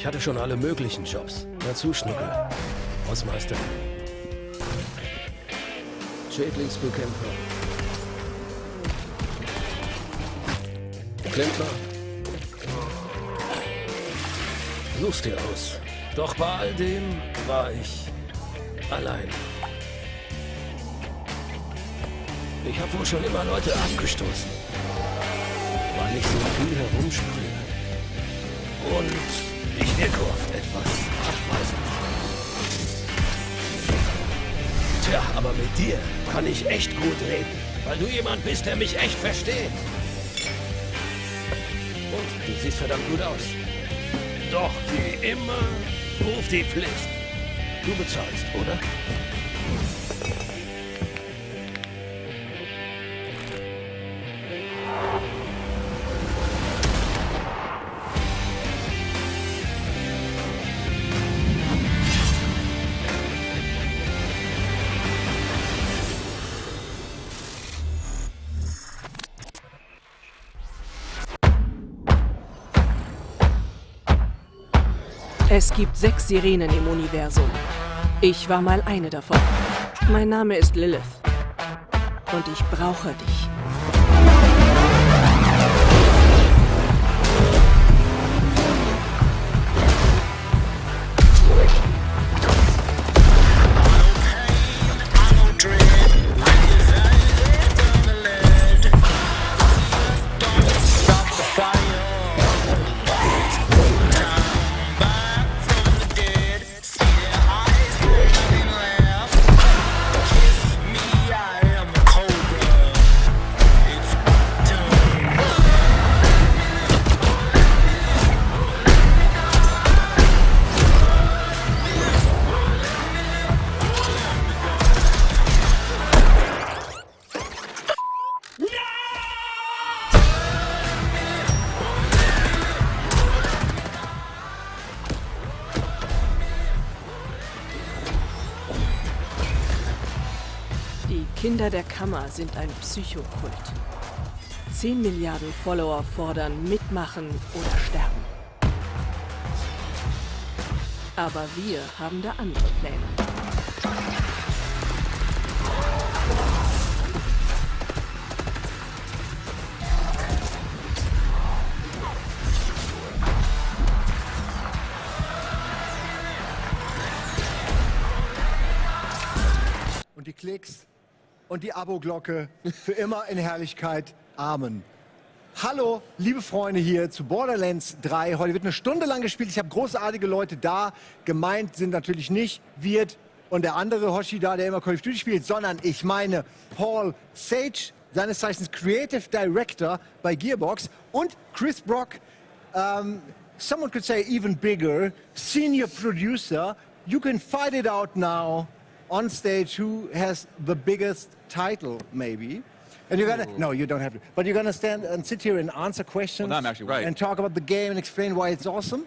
Ich hatte schon alle möglichen Jobs. Dazu Schnuckel. Hausmeister. Schädlingsbekämpfer. Klempner. Such's dir aus. Doch bei all dem war ich allein. Ich habe wohl schon immer Leute abgestoßen. War nicht so viel herumspringen. Und ich wirke oft etwas abweisend. Tja, aber mit dir kann ich echt gut reden, weil du jemand bist, der mich echt versteht. Und du siehst verdammt gut aus. Doch wie immer ruft die Pflicht. Du bezahlst, oder? Es gibt 6 Sirenen im Universum. Ich war mal eine davon. Mein Name ist Lilith. Und ich brauche dich. Die Kinder der Kammer sind ein Psychokult. 10 Milliarden Follower fordern mitmachen oder sterben. Aber wir haben da andere Pläne. Und die Klicks und die Abo-Glocke für immer in Herrlichkeit. Amen. Hallo, liebe Freunde hier zu Borderlands 3. Heute wird eine Stunde lang gespielt. Ich habe großartige Leute da. Gemeint sind natürlich nicht Wirt und der andere Hoshi da, der immer Call of Duty spielt, sondern ich meine Paul Sage, seines Zeichens Creative Director bei Gearbox, und Chris Brock, someone could say even bigger, Senior Producer. You can fight it out now on stage who has the biggest title, maybe. And you're gonna, no, you don't have to, but you're gonna stand and sit here and answer questions. Well, I'm actually right. And talk about the game and explain why it's awesome.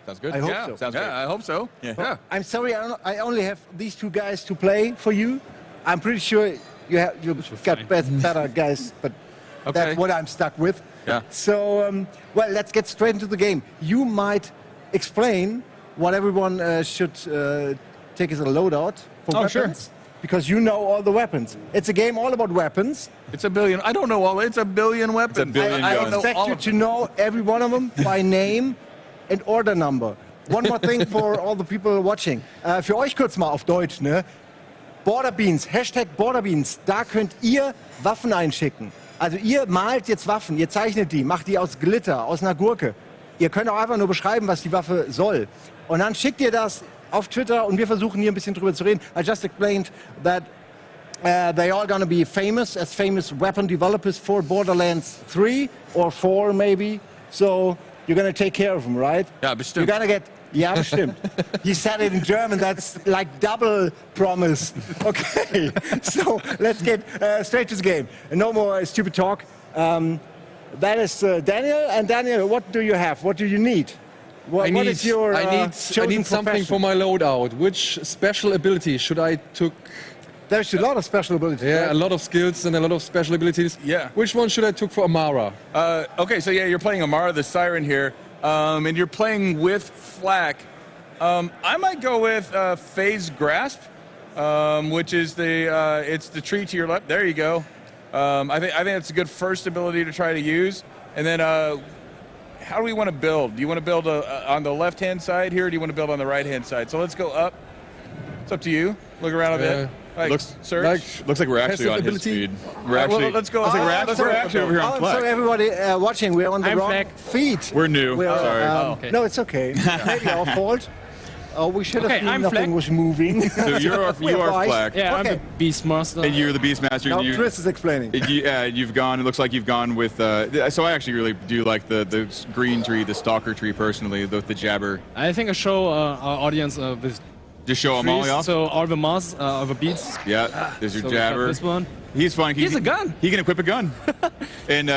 Sounds good. I hope yeah, so. Sounds good. I hope so. Yeah. I'm sorry, I only have these 2 guys to play for you. I'm pretty sure you've got better guys, but that's what I'm stuck with. Yeah. So, well, let's get straight into the game. You might explain what everyone should take as a loadout for weapons. Sure. Because you know all the weapons. It's a game all about weapons. It's a billion. I don't know all. It's a billion weapons. It's a billion I guns. expect you to know every one of them by name and order number. One more thing for all the people watching. Für euch kurz mal auf Deutsch, ne? Borderbeans, Hashtag Borderbeans, da könnt ihr Waffen einschicken. Also ihr malt jetzt Waffen, ihr zeichnet die, macht die aus Glitter, aus einer Gurke. Ihr könnt auch einfach nur beschreiben, was die Waffe soll. Und dann schickt ihr das auf Twitter und wir versuchen hier ein bisschen drüber zu reden. I just explained that they are gonna be famous as famous weapon developers for Borderlands 3 or 4 maybe. So you're gonna take care of them, right? Ja, bestimmt. You're gonna get, ja, bestimmt. He said it in German, that's like double promise. Okay, so let's get straight to the game. No more stupid talk. That is Daniel, and Daniel, what do you have? What do you need? What is your I need something profession? for my loadout. Which special ability should I took? There's a lot of special abilities. Yeah, right? a lot of skills and a lot of special abilities. Yeah. Which one should I took for Amara? Okay, so yeah, you're playing Amara the Siren here. and you're playing with flak, I might go with phase grasp, which is it's the tree to your left. There you go. I think it's a good first ability to try to use. And then, how do we want to build? Do you want to build on the left-hand side here, or do you want to build on the right-hand side? So let's go up. It's up to you. Look around a bit. Looks search. like we're actually on his ability. speed. We're actually. Let's go. Looks like we're actually over here on So flag. everybody watching, we're on the I'm wrong flag. feet. We're new. Sorry. Okay. No, it's okay. Maybe our fault. Oh, we should have Okay, seen I'm nothing flag. was moving. So you are right. flag. Yeah, Okay. I'm the Beastmaster. And you're the Beastmaster. Now and you, Chris is explaining. you've gone. It looks like you've gone with. So I actually really do like the green tree, the stalker tree personally, the jabber. I think I show our audience with Just show them all trees, off. so all the moss of the beats. Yeah, there's your So we got jabber. this one. He's fun. He has a gun. He can equip a gun. and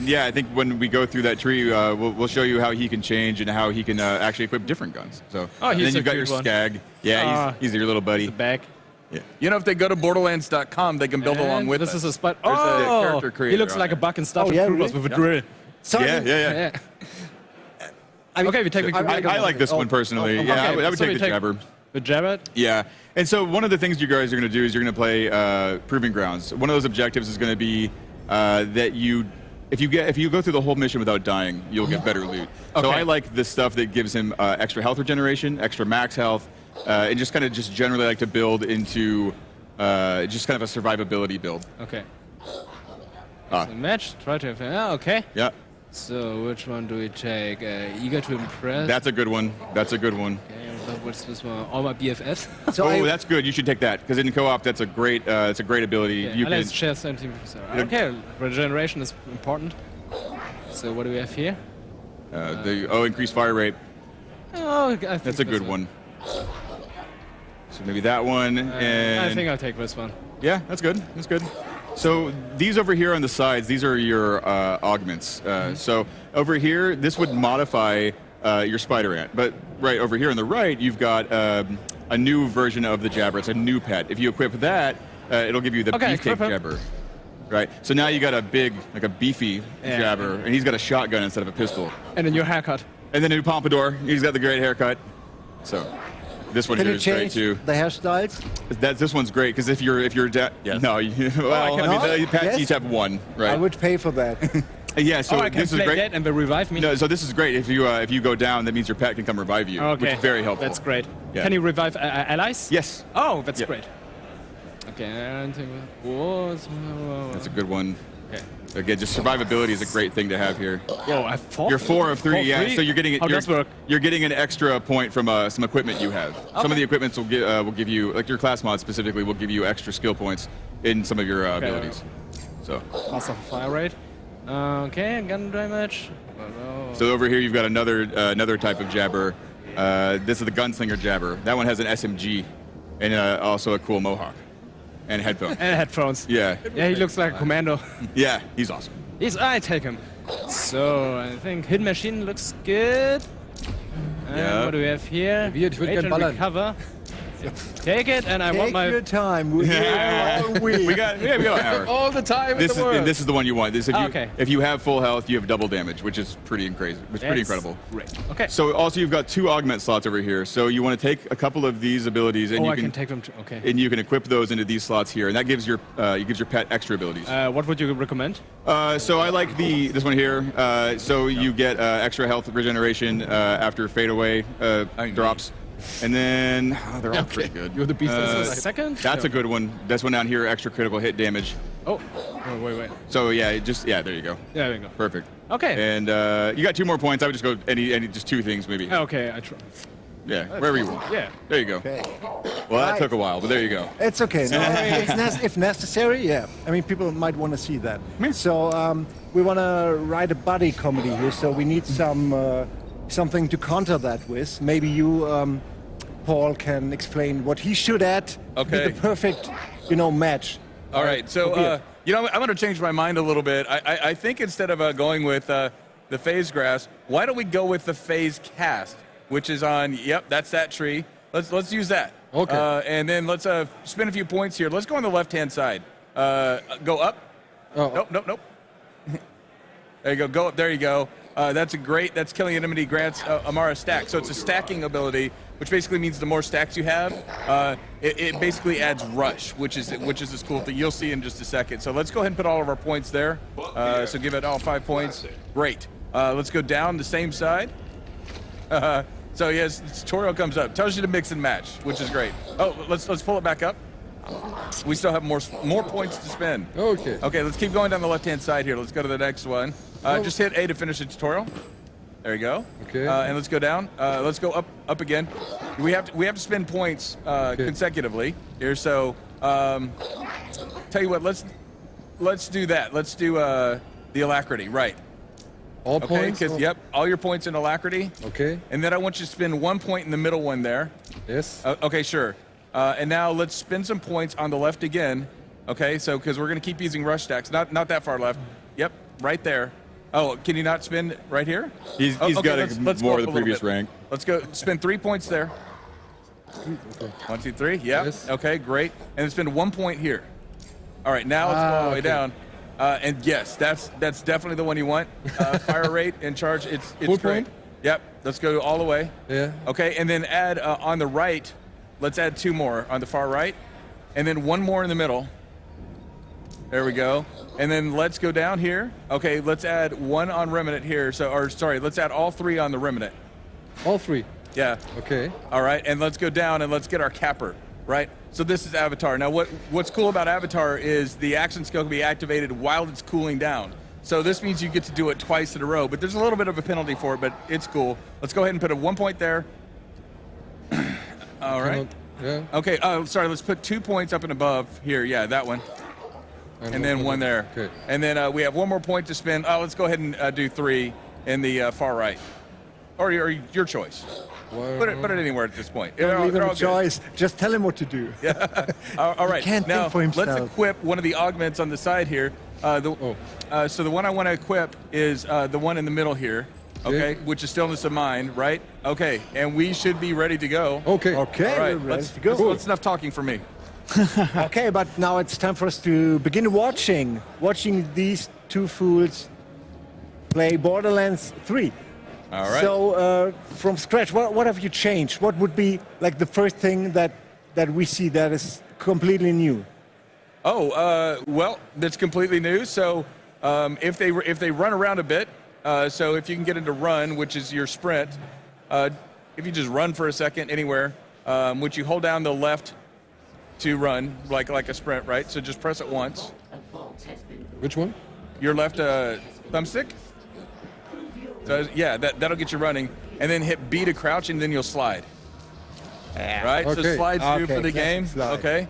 yeah, I think when we go through that tree, we'll show you how he can change and how he can actually equip different guns. So Oh, and he's then a you've got your cute one. skag. Yeah, he's your little buddy. The back. Yeah. You know, if they go to Borderlands.com, they can build along with this us. is a spot. There's a Oh, character creator he looks on like a there. buck in Starship yeah, Troopers really? with a drill. Sorry. Yeah. Okay, we take the I like this one personally. okay. Yeah, I would so take we the jabber. The jabber. Yeah, and so one of the things you guys are going to do is you're going to play Proving Grounds. One of those objectives is going to be that if you go through the whole mission without dying, you'll get better loot. So Okay. I like the stuff that gives him extra health regeneration, extra max health, and just generally like to build into just kind of a survivability build. Okay. Ah. So match. Try to. Okay. Yeah, So which one do we take? Eager to impress. that's a good one. That's a good one. Okay, what's this one? All my BFFs. So Oh, that's good. You should take that because in co-op, that's a great ability. Okay, You can. let's share something. Okay, regeneration is important. So what do we have here? Increased fire rate. Oh, I think That's a this good one. So maybe that one, and I think I'll take this one. yeah, that's good. That's good. So these over here on the sides, these are your augments. So over here, this would modify your spider ant. But right over here on the right, you've got a new version of the jabber. It's a new pet. If you equip that, it'll give you the Okay, beefcake equip him. jabber. Right. So now you got a big, like a beefy jabber, and he's got a shotgun instead of a pistol. And a new haircut. And then a new pompadour. He's got the great haircut. So this one Can here you is great change too. the hairstyles? This one's great because if you're Yes. no, well, can I not? mean, the pets Yes? each have one, right? I would pay for that. Yeah, so Oh, I can this is play great. that and they revive me. No, so this is great. If you go down, that means your pet can come revive you, Okay, which is very helpful. That's great. Yeah. Can you revive allies? Yes, Oh, that's Yeah. great. Okay, and whoa, that's a good one. Okay. Again, just survivability is a great thing to have here. Whoa, I have 4. You're 4 of 3, yeah. So you're getting How does work? you're getting an extra point from some equipment you have. Some of the equipments will give you, like your class mod specifically, will give you extra skill points in some of your abilities. So Pass off fire rate. Okay, gun damage. So over here you've got another type of jabber. This is the gunslinger jabber. That one has an SMG and also a cool mohawk and headphones. And headphones. Yeah, Yeah, he looks like a commando. yeah, he's awesome. I take him. So I think hit machine looks good. And Yeah. what do we have here? Weird, ich würd Wait gern and ballern. recover. Take it, and I want Take my. your time. We're here all week. we got an hour. All the time This in the world. is the one you want. This Okay. if you have full health, you have double damage, which is pretty crazy. It's pretty That's incredible. Great. Okay. So also you've got 2 augment slots over here. So you want to take a couple of these abilities and Oh, you I can take them. Okay. and you can equip those into these slots here, and that gives your pet extra abilities. What would you recommend? So I like this one here. So you get extra health regeneration after fade away drops, and then they're all pretty good. You're the beast. Second? That's a good one. This one down here, extra critical hit damage. Oh, wait. So yeah, there you go. Yeah, there we go. Perfect. Okay. And you got 2 more points. I would just go just 2 things maybe. Okay, I try. Yeah, wherever you want. Yeah. There you go. Okay. Well, that Right. took a while, but there you go. It's okay. No, if necessary, yeah. I mean, people might want to see that. So we want to write a buddy comedy here. So we need something to counter that with. Maybe you, Paul, can explain what he should add to Okay. be the perfect, match. All right, so I'm going to change my mind a little bit. I think instead of going with the phase grass, why don't we go with the phase cast, which is on? Yep, that's that tree. Let's use that. Okay. And then let's spin a few points here. Let's go on the left-hand side. Go up. Oh. Nope. There you go. Go up. There you go. That's killing enemy grants Amara stack. So it's a stacking ability, which basically means the more stacks you have, it basically adds rush, which is this cool thing. You'll see in just a second. So let's go ahead and put all of our points there. So give it all 5 points. Great. Let's go down the same side. So yes, the tutorial comes up, tells you to mix and match, which is great. Oh, let's pull it back up. We still have more points to spend. Okay. Okay, let's keep going down the left-hand side here. Let's go to the next one. Just hit A to finish the tutorial. There you go. Okay. And let's go down. Let's go up again. We have to spend points consecutively here. So, tell you what, let's do that. Let's do the alacrity, right? All points? Okay, yep, all your points in alacrity. Okay. And then I want you to spend 1 point in the middle one there. Yes. Okay, sure. And now let's spend some points on the left again. Okay, so because we're going to keep using rush stacks. Not that far left. Yep, right there. Oh, can you not spend right here? He's okay, got more of the previous rank. Let's go spend 3 points there. Okay. 1, 2, 3. Yeah. Yes. Okay, great. And then spend 1 point here. All right, now let's go all the way down. And yes, that's definitely the one you want. Fire rate and charge. It's Full great. point? Yep. Let's go all the way. Yeah. Okay, and then add on the right. Let's add 2 more on the far right, and then 1 more in the middle. There we go. And then let's go down here. Okay, let's add 1 on remnant here. Let's add all 3 on the remnant. All 3. Yeah. Okay. All right, and let's go down and let's get our capper, right? So this is Avatar. Now what's cool about Avatar is the action skill can be activated while it's cooling down. So this means you get to do it twice in a row, but there's a little bit of a penalty for it, but it's cool. Let's go ahead and put a 1 point there. All right. Yeah. Okay, sorry, let's put 2 points up and above here. Yeah, that one. And then 1 there. Okay. And then we have 1 more point to spend. Let's go ahead and do 3 in the far right. Or your choice. Put it anywhere at this point. Don't leave him They're a all good. choice. Just tell him what to do. Yeah. All right. can't now think for himself. let's equip one of the augments on the side here. So the one I want to equip is the one in the middle here. Okay, which is Stillness of Mind, right? Okay, and we should be ready to go. Okay. Okay, All right, we're ready let's to go. That's enough talking for me. Okay, but now it's time for us to begin watching these 2 fools play Borderlands 3. All right. So from scratch, what have you changed? What would be like the first thing that we see that is completely new? Well, that's completely new. So if they run around a bit, so if you can get into run, which is your sprint, if you just run for a second anywhere, which you hold down the left to run like a sprint, right? So just press it once. Which one? Your left thumbstick. So yeah, that'll get you running, and then hit B to crouch, and then you'll slide. Right. So Okay. slides through for the classic game. slide. Okay.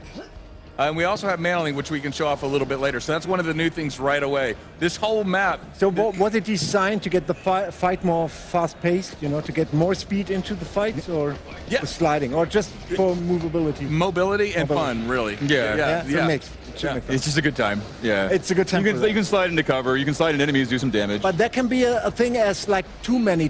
And we also have manling, which we can show off a little bit later. So that's one of the new things right away. This whole map. So was it designed to get the fight more fast-paced, to get more speed into the fights, or Yeah. the sliding, or just for movability? Mobility and fun, really. Yeah. So it makes It's just a good time. Yeah. It's a good time You for can, that. you can slide into cover. You can slide into enemies, do some damage. But that can be a thing as like too many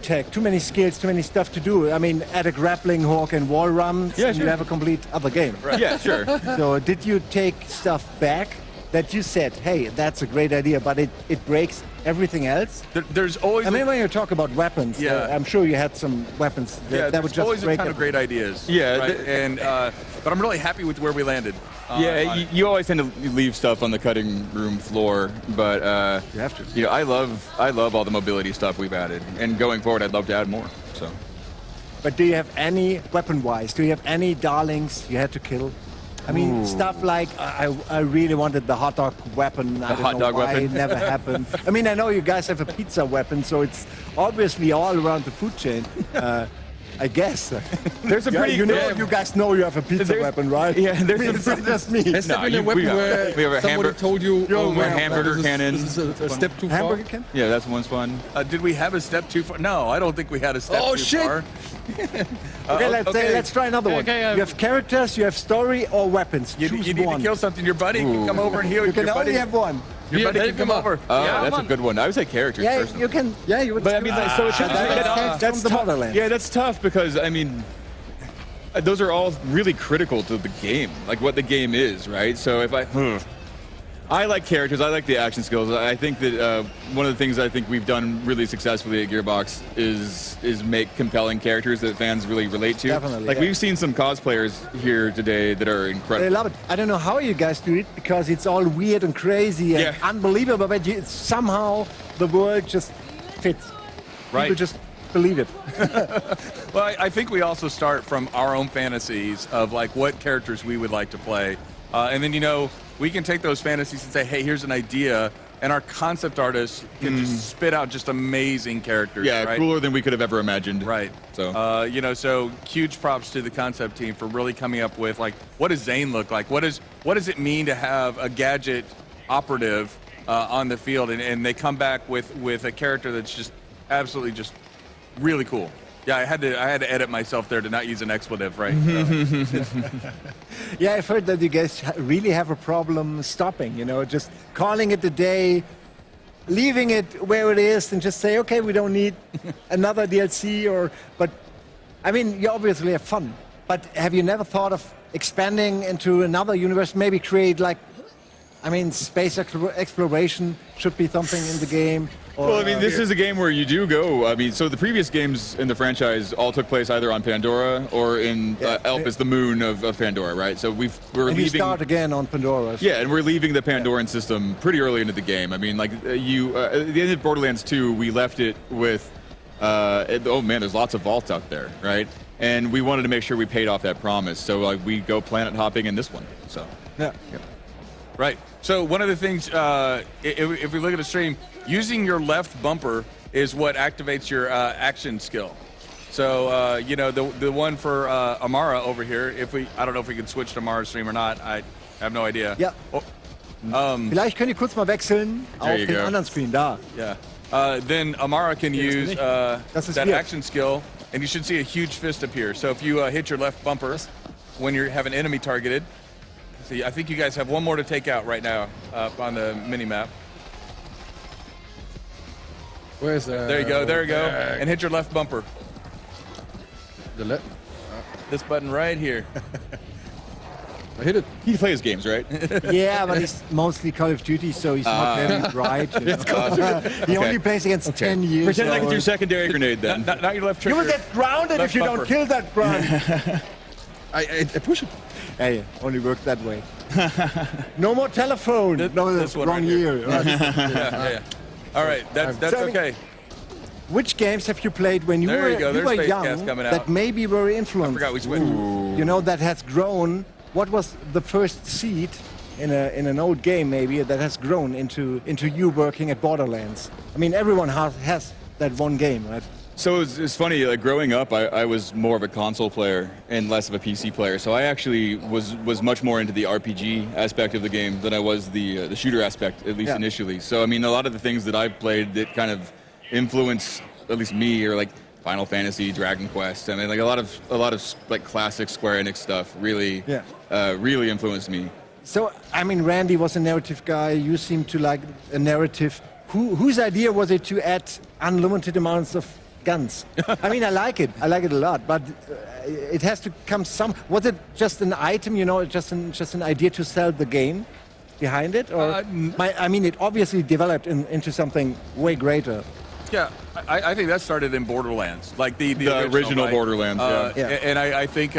skills, too many stuff to do. I mean, add a grappling hook and wall runs, Yeah, and you sure. have a complete other game. Yeah, sure. So did you take stuff back that you said, hey, that's a great idea, but it breaks everything else? There's always. I mean, when you talk about weapons, Yeah. I'm sure you had some weapons that there's would just always a break ton of great ideas. Yeah, Right? But I'm really happy with where we landed. Yeah, you always tend to leave stuff on the cutting room floor, but You have to. I love all the mobility stuff we've added, and going forward, I'd love to add more. So But do you have any, weapon-wise, do you have any darlings you had to kill? I mean, stuff like, I really wanted the hot dog weapon. I don't hot know dog why weapon? It never happened. I mean, I know you guys have a pizza weapon, so it's obviously all around the food chain. I guess. there's a pretty. You guys know you have a pizza There's- weapon, right? Yeah, there's I mean, a it's not just me. Has there No, been a we weapon got- where we have a somebody told you, Yo, man, hamburger this is- cannon. This is a step too far? Hamburger can? Yeah, that's one's fun. Did we have a step too far? No, I don't think we had a step Oh, too shit. far. Okay, let's try another one. Okay, you have characters, you have story, or weapons. You Choose need to one. kill something. Your buddy can come over and heal You can your buddy. only have one. Your Yeah, buddy let can him come come up. over. Oh, Yeah, that's come a on. good one. I would say characters. Yeah, personally. you can. Yeah, you would. But I mean, so it's that's from the Borderlands. Yeah, that's tough because I mean, those are all really critical to the game, like what the game is, right? So if I like characters. I like the action skills. I think that one of the things I think we've done really successfully at Gearbox is make compelling characters that fans really relate to. Definitely, like yeah. we've seen some cosplayers here today that are incredible. They love it. I don't know how you guys do it because it's all weird and crazy and Yeah. unbelievable, but somehow the world just fits. Right. People just believe it. Well, I think we also start from our own fantasies of like what characters we would like to play, and then we can take those fantasies and say, hey, here's an idea, and our concept artists can just spit out just amazing characters. Yeah, right? cooler than we could have ever imagined. Right. So, So huge props to the concept team for really coming up with like, what does Zane look like? What does it mean to have a gadget operative on the field? And they come back with a character that's just absolutely just really cool. Yeah, I had to edit myself there to not use an expletive, right? Yeah, I've heard that you guys really have a problem stopping, just calling it a day, leaving it where it is and just say, okay, we don't need another DLC but I mean, you obviously have fun, but have you never thought of expanding into another universe, maybe create space exploration should be something in the game? well, I mean, this is a game where you do go. I mean, so the previous games in the franchise all took place either on Pandora or in Elpis, the moon of Pandora, right? So we're and leaving. you start again on Pandora. Yeah, and we're leaving the Pandoran system pretty early into the game. I mean, like at the end of Borderlands 2, we left it with, oh man, there's lots of vaults out there, right? And we wanted to make sure we paid off that promise. So like we go planet hopping in this one. So Yeah. Right. So one of the things, if we look at the stream, using your left bumper is what activates your action skill. So the one for Amara over here. I don't know if we can switch to Amara's stream or not. I have no idea. Ja. Vielleicht könnt ihr kurz mal wechseln auf you den go. anderen Screen da. Yeah. Then Amara can use Das ist that wir. action skill, and you should see a huge fist appear. So if you hit your left bumper when you have an enemy targeted, see, I think you guys have one more to take out right now on the mini map. Where's that? There you go, and hit your left bumper. The left. This button right here. I hit it. he plays games, right? Yeah, but he's mostly Call of Duty, so he's not very bright. He only plays against 10 years Pretend like it's old. your secondary grenade then. Not your left You trigger. will get grounded Left if you bumper. don't kill that grunt. I push it. Hey, only works that way. No more telephone. No, this that's one wrong right here. year. Yeah. All right, that's So, okay. Which games have you played when you There were, you go, there's were Space young Gas coming out. that maybe were influenced? Forgot we switched. That has grown. What was the first seed in an old game maybe that has grown into you working at Borderlands? I mean, everyone has that one game, right? So it's funny, like growing up, I was more of a console player and less of a PC player. So I actually was much more into the RPG aspect of the game than I was the shooter aspect, at least Yeah. initially. So I mean, a lot of the things that I played that kind of influenced at least me are like Final Fantasy, Dragon Quest. I mean, like a lot of like classic Square Enix stuff really really influenced me. So, I mean, Randy was a narrative guy. You seem to like a narrative. Whose idea was it to add unlimited amounts of guns? I mean, I like it. I like it a lot. But it has to come some. Was it just an item? Just an idea to sell the game behind it, or I mean, it obviously developed into something way greater. Yeah, I think that started in Borderlands, like the original right? Borderlands. Yeah. And I think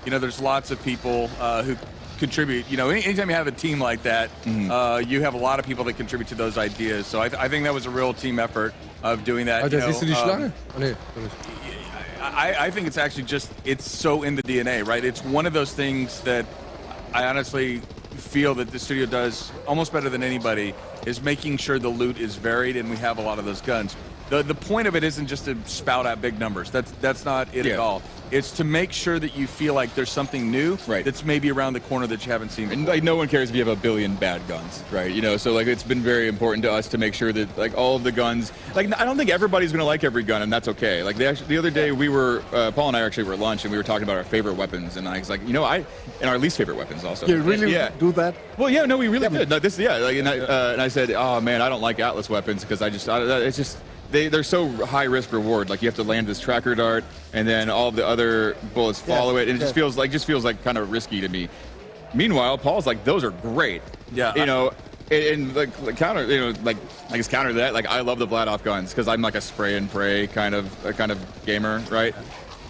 there's lots of people who contribute. Anytime you have a team like that, you have a lot of people that contribute to those ideas. So I think that was a real team effort of doing that. Alter, siehst du die Schlange? Oh, nee. I think it's actually it's so in the DNA, right? It's one of those things that I honestly feel that the studio does almost better than anybody, is making sure the loot is varied and we have a lot of those guns. The point of it isn't just to spout out big numbers. That's not it at all. It's to make sure that you feel like there's something new that's maybe around the corner that you haven't seen before. And like no one cares if you have a billion bad guns, right? So like it's been very important to us to make sure that like all of the guns, like I don't think everybody's gonna like every gun, and that's okay. Like the other day we were Paul and I actually were at lunch and we were talking about our favorite weapons, and I was like, and our least favorite weapons also. You really do that? Well, yeah, no, we really did. Like, and I said, oh man, I don't like Atlas weapons because it's just. They're so high risk reward. Like you have to land this tracker dart, and then all the other bullets follow it, and it just feels like kind of risky to me. Meanwhile, Paul's like, those are great. Yeah. And like counter, like I guess counter to that, like I love the Vladoff guns because I'm like a spray and pray kind of gamer, right?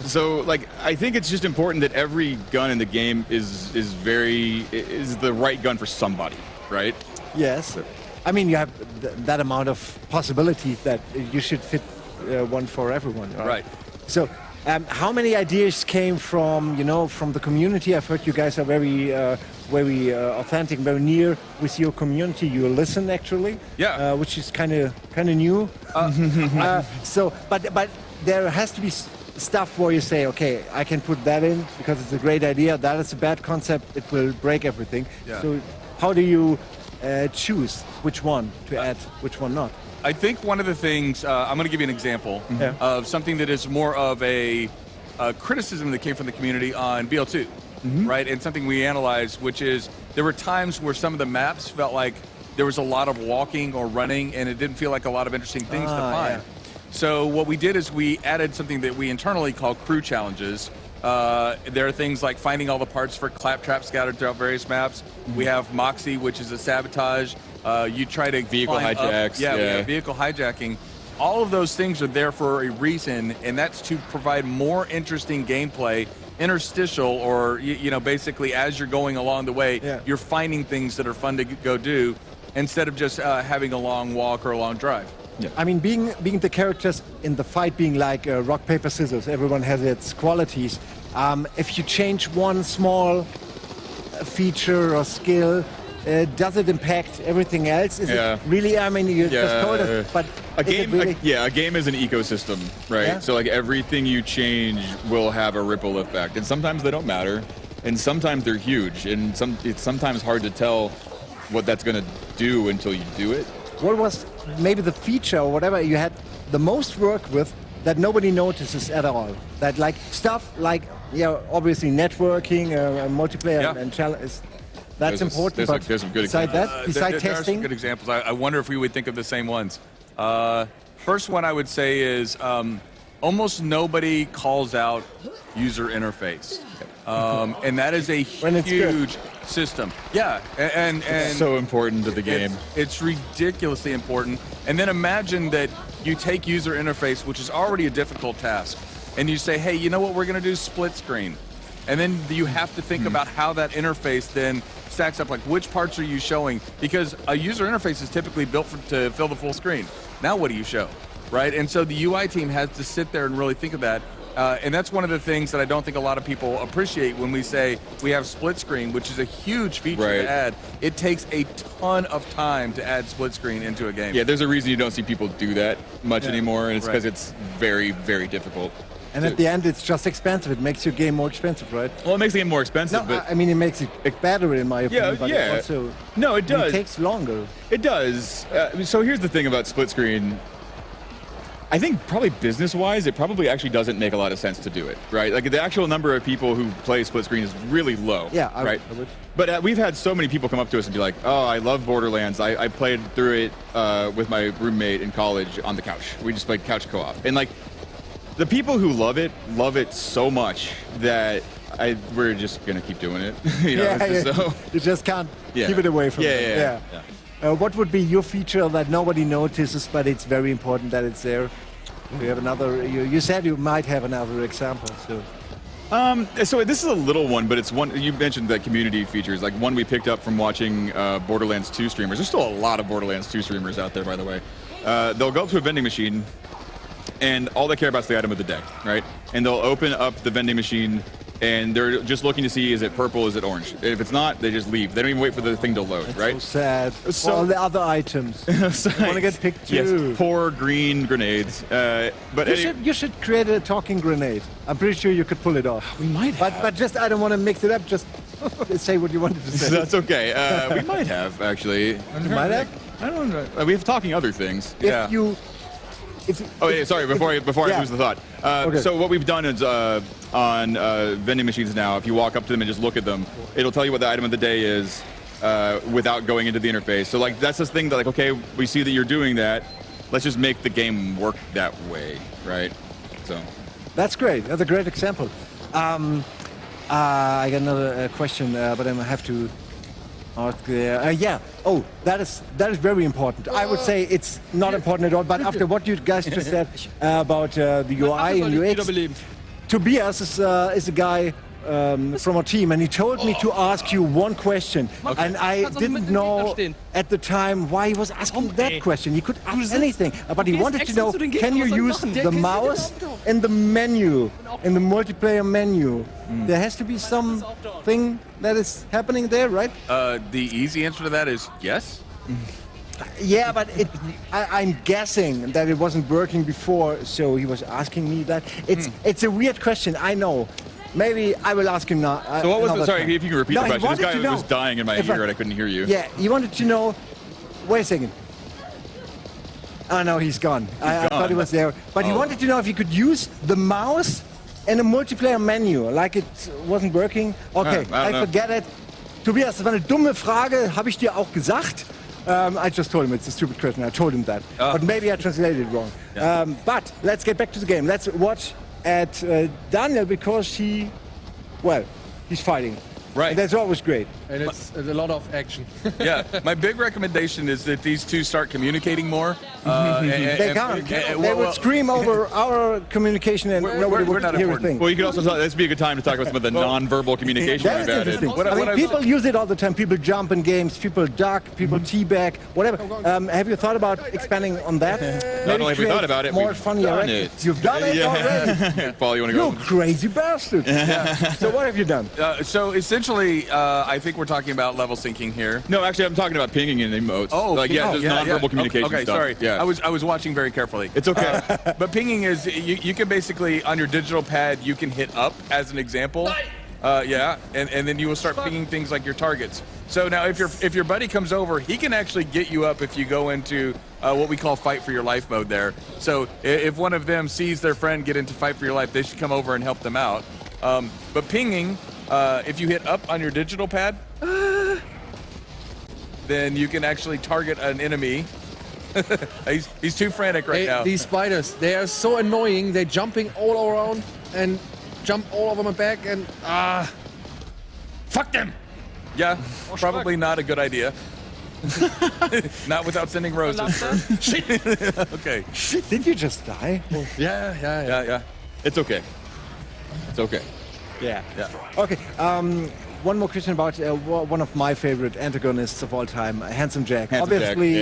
So like I think it's just important that every gun in the game is the right gun for somebody, right? Yes. I mean, you have that amount of possibility that you should fit one for everyone, right? Right. So, how many ideas came from from the community? I've heard you guys are very authentic, very near with your community. You listen actually, Yeah. which is kind of new. So, but there has to be stuff where you say, okay, I can put that in because it's a great idea. That is a bad concept. It will break everything. Yeah. So, how do you choose which one to add, which one not? I think one of the things, I'm going to give you an example of something that is more of a criticism that came from the community on BL2, right? And something we analyzed, which is there were times where some of the maps felt like there was a lot of walking or running and it didn't feel like a lot of interesting things to find. Yeah. So what we did is we added something that we internally call crew challenges. There are things like finding all the parts for claptrap scattered throughout various maps. We have Moxie, which is a sabotage. You try to vehicle climb hijacks. We have vehicle hijacking. All of those things are there for a reason, and that's to provide more interesting gameplay, interstitial, or basically as you're going along the way, you're finding things that are fun to go do, instead of just having a long walk or a long drive. Yeah. I mean, being the characters in the fight, being like rock, paper, scissors, everyone has its qualities. If you change one small feature or skill, does it impact everything else? Is it really? I mean, you just told us, but a game, really? a game is an ecosystem, right? Yeah. So like everything you change will have a ripple effect, and sometimes they don't matter, and sometimes they're huge, and it's sometimes hard to tell what that's going to do until you do it. What was maybe the feature or whatever you had the most work with that nobody notices at all? That like stuff like obviously networking, multiplayer, and challenge. That's important. There's some good beside examples. that, beside there are some testing, good examples. I wonder if we would think of the same ones. First one I would say is almost nobody calls out user interface, and that is a huge system. Yeah, and it's so important to the game. It's ridiculously important. And then imagine that you take user interface, which is already a difficult task, and you say, hey, you know what we're going to do? Split screen. And then you have to think about how that interface then stacks up, like which parts are you showing? Because a user interface is typically built to fill the full screen. Now what do you show, right? And so the UI team has to sit there and really think of that. And that's one of the things that I don't think a lot of people appreciate when we say we have split screen, which is a huge feature to add. It takes a ton of time to add split screen into a game. Yeah, there's a reason you don't see people do that much anymore, and it's because it's very, very difficult. and at the end it's just expensive. It makes your game more expensive, right? Well, it makes the game more expensive, No, but I mean it makes it better in my opinion. But yeah. it also, No, it does. It takes longer. It does. So here's the thing about split screen. I think probably business-wise, it probably actually doesn't make a lot of sense to do it, right? Like the actual number of people who play split screen is really low. Yeah, right. I would. But we've had so many people come up to us and be like, "Oh, I love Borderlands. I played through it with my roommate in college on the couch. We just played couch co-op." And like, the people who love it so much that we're just gonna keep doing it. You know, so you just can't keep it away from them. Yeah. What would be your feature that nobody notices, but it's very important that it's there? We have another. You said you might have another example. So this is a little one, but it's one you mentioned that community features, like one we picked up from watching Borderlands 2 streamers. There's still a lot of Borderlands 2 streamers out there, by the way. They'll go up to a vending machine, and all they care about is the item of the day, right? And they'll open up the vending machine, and they're just looking to see, is it purple, is it orange? And if it's not, they just leave. They don't even wait for the thing to load, right? So sad. So, all the other items. So, I want to get picked too. Yes, poor green grenades. But you should create a talking grenade. I'm pretty sure you could pull it off. We might have. But just, I don't want to mix it up. Just say what you wanted to say. That's okay. We might have, actually. You might have? I don't know. We have talking other things. If you... Sorry, before I lose the thought. So what we've done is on vending machines now, if you walk up to them and just look at them, it'll tell you what the item of the day is without going into the interface. So like that's this thing that like, okay, we see that you're doing that. Let's just make the game work that way, right? So that's great. That's a great example. I got another question, but I have to out there. Yeah. Oh, that is very important. I would say it's not important at all. But after what you guys just said about the UI and UX, Tobias is a guy from our team, and he told me to ask you one question, and I didn't know at the time why he was asking that question. He could ask anything, but he wanted to know: can you use the mouse in the menu, in the multiplayer menu? There has to be something that is happening there, right? The easy answer to that is yes. Yeah, but I'm guessing that it wasn't working before, so he was asking me that. It's a weird question, I know. Maybe I will ask him now. So what was the, sorry, if you can repeat the question. This guy was dying in my ear and I couldn't hear you. Yeah, he wanted to know, wait a second. Oh no, he's gone. I thought he was there. But he wanted to know if he could use the mouse in a multiplayer menu, like it wasn't working. Okay, I forget it. Tobias, das war eine dumme Frage, habe ich dir auch gesagt. I just told him it's a stupid question. I told him that. But maybe I translated it wrong. Yeah. But let's get back to the game. Let's watch at Daniel, because he's fighting. Right. And that's always great. And it's a lot of action. Yeah, my big recommendation is that these two start communicating more. They can't. They would scream over our communication and nobody would hear a thing. Well, you could also talk, this would be a good time to talk about some of the non-verbal communication That we've is added. interesting. People use it all the time. People jump in games, people duck, people teabag, whatever. Have you thought about expanding on that? Not only have we thought about it, more we've funny done already. it. You've done it already? Paul, you want to go? You crazy bastard. So what have you done? So essentially, I think we're talking about level syncing here. No, actually, I'm talking about pinging in emotes. Just non-verbal communication okay, stuff. sorry. Yeah. I was watching very carefully. It's okay. But pinging is, you can basically, on your digital pad, you can hit up as an example. And then you will start pinging things like your targets. So now if your buddy comes over, he can actually get you up if you go into what we call fight for your life mode there. So if one of them sees their friend get into fight for your life, they should come over and help them out. But pinging, if you hit up on your digital pad, then you can actually target an enemy. he's too frantic right now. These spiders, they are so annoying. They're jumping all around and jump all over my back and fuck them. Yeah, probably not a good idea. Not without sending roses. Okay. Did you just die? Yeah. It's okay. It's okay. Yeah. Okay. One more question about one of my favorite antagonists of all time, Handsome Jack. Obviously,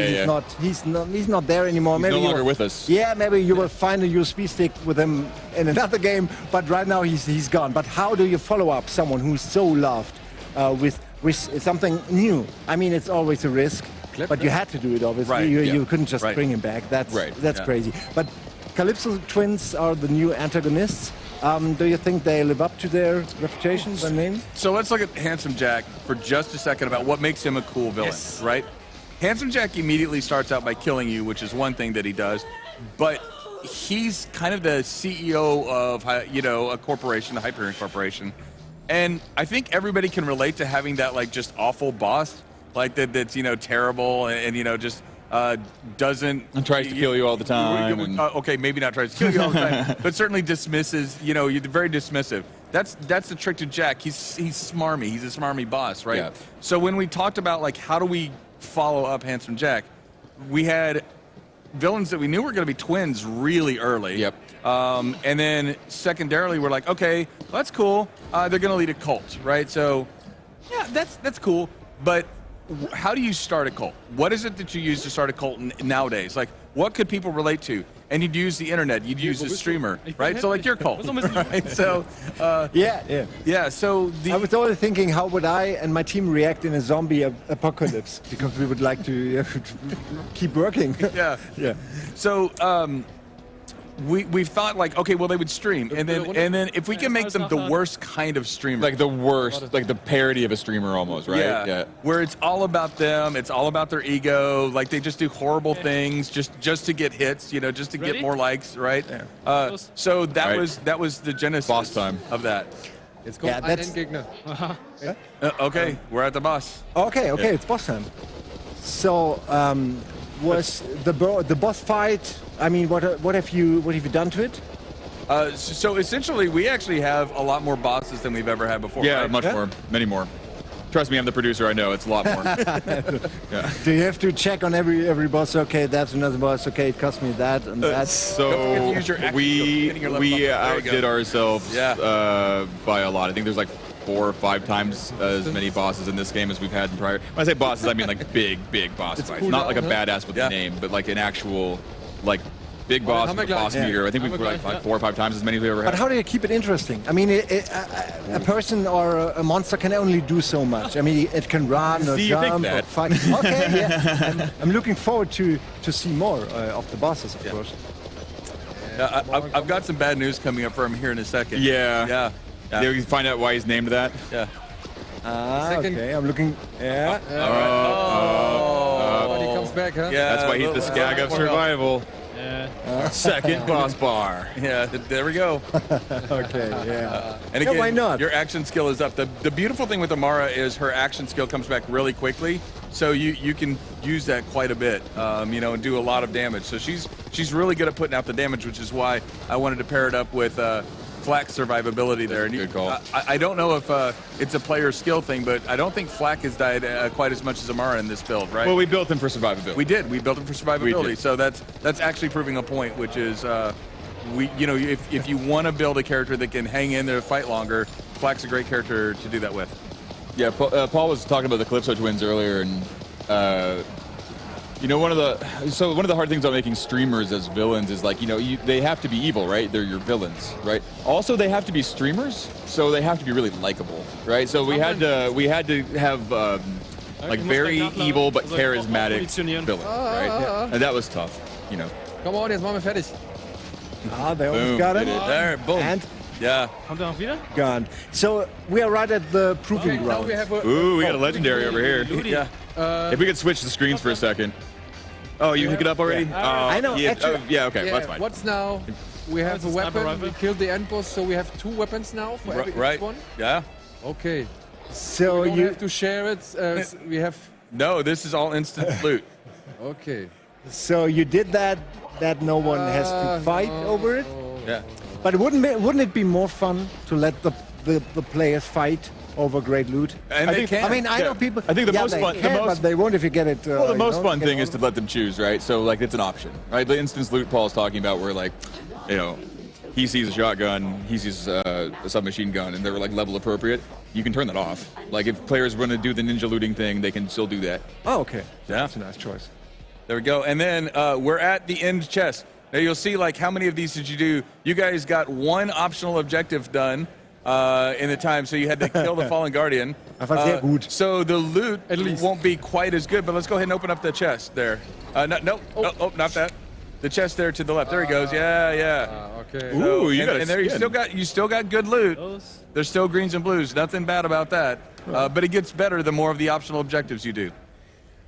he's not there anymore. He's maybe no longer with us. Yeah, maybe you will find a USB stick with him in another game. But right now he's gone. But how do you follow up someone who's so loved with something new? I mean, it's always a risk, but you had to do it. Obviously, Right, you couldn't just bring him back. That's crazy. But Calypso twins are the new antagonists. Do you think they live up to their reputation, their name? So let's look at Handsome Jack for just a second about what makes him a cool villain, right? Handsome Jack immediately starts out by killing you, which is one thing that he does, but he's kind of the CEO of, a corporation, the Hyperion Corporation, and I think everybody can relate to having that just awful boss, like that's terrible and just doesn't and tries to kill you all the time. Okay, maybe not tries to kill you all the time, but certainly dismisses. You're very dismissive. That's the trick to Jack. He's smarmy. He's a smarmy boss, right? Yeah. So when we talked about how do we follow up Handsome Jack, we had villains that we knew were going to be twins really early. Yep. And then secondarily, we're like, okay, well, that's cool. They're going to lead a cult, right? So yeah, that's cool, but how do you start a cult? What is it that you use to start a cult nowadays? What could people relate to? And you'd use the internet. You'd use a streamer, right? So your cult, right? So yeah. So I was always thinking, how would I and my team react in a zombie apocalypse? Because we would like to keep working. Yeah. So we've thought okay, well they would stream, and then if we can make them the worst kind of streamer, like the worst, like the parody of a streamer almost, right? Yeah. Where it's all about them, it's all about their ego, they just do horrible things just to get hits, just to get more likes, right? So that was the genesis boss time of that. It's called Endgegner. Okay, we're at the boss. Okay, it's boss time. So was the boss fight? I mean, what have you done to it? So essentially, we actually have a lot more bosses than we've ever had before. Yeah, right? much more, many more. Trust me, I'm the producer. I know it's a lot more. Yeah. Do you have to check on every boss? Okay, that's another boss. Okay, it cost me that and that. So Don't forget to use your action skill. Hitting your left we button. There you go. outdid ourselves Yeah. by a lot. I think there's like 4 or 5 times as many bosses in this game as we've had in prior. When I say bosses, I mean like big boss fights. cool Not like a down, huh? badass with Yeah. a name, but like an actual like big boss with a boss Yeah. meter. I think we've like 4 or 5 times as many as we ever But had. how do you keep it interesting? I mean, a person or a monster can only do so much. I mean, it can run or See, you think jump or that. fight. Okay, yeah. I'm looking forward to see more of the bosses, of course. I've got some bad news coming up for him here in a second. Yeah. Yeah. Yeah, we can find out why he's named that. Yeah. Second. Okay, I'm looking. Yeah. He comes back, huh? Yeah. That's why he's the skag of survival. Yeah. Second boss bar. Yeah, there we go. Okay, yeah. And Yeah, again, why not? your action skill is up. The beautiful thing with Amara is her action skill comes back really quickly, so you can use that quite a bit, and do a lot of damage. So she's really good at putting out the damage, which is why I wanted to pair it up with Flak's survivability there. And Good call. I don't know if it's a player skill thing, but I don't think Flak has died quite as much as Amara in this build, right? Well, we built him for survivability. We did. We built him for survivability. did. So that's actually proving a point, which is if you want to build a character that can hang in there, fight longer, Flak's a great character to do that with. Yeah, Paul was talking about the Calypso twins earlier, and one of the hard things about making streamers as villains is like they have to be evil, right? They're your villains, right? Also, they have to be streamers, so they have to be really likable, right? So we had to have like very evil but charismatic villains, right? And that was tough, Komm on, jetzt machen wir fertig. They almost Boom, got did it. it. There, boom. And Yeah. Kommt er noch wieder? gone. So we are right at the proving Now ground. we have a, Ooh, we got a legendary over here. Yeah. If we could switch the screens for a second. Oh, you pick it up already? I know, Yeah, actually- yeah, okay, yeah, that's fine. what's now? We have it's a a sniper weapon. rifle. We killed the end boss, so we have 2 weapons now for every Right. each one. Yeah. Okay. So We don't you have to share it. We have. No, this is all instant loot. Okay. did that no one has to fight over it. Yeah. But wouldn't it be more fun to let the players fight over great loot? And I they think- can. I mean, I know people. I think the yeah, most they fun- the can, most- but they won't if you get it. Well, the most fun get thing all is to of let them choose, right? So, like, it's an option, right? The instance loot Paul's talking about where, like, he sees a shotgun, he sees a submachine gun, and they're, like, level appropriate. You can turn that off. Like, if players want to do the ninja looting thing, they can still do that. Oh, okay. Yeah. That's a nice choice. There we go. And then we're at the end chest. Now you'll see, like, how many of these did you do? You guys got 1 optional objective done in the time, so you had to kill the Fallen Guardian. Das war sehr gut. So the loot won't be quite as good, but let's go ahead and open up the chest there. No, not that. The chest there to the left. There he goes. Yeah. Okay. Ooh, you and, got a and there skin. you still got good loot. Those. There's still greens and blues. Nothing bad about that. But it gets better the more of the optional objectives you do.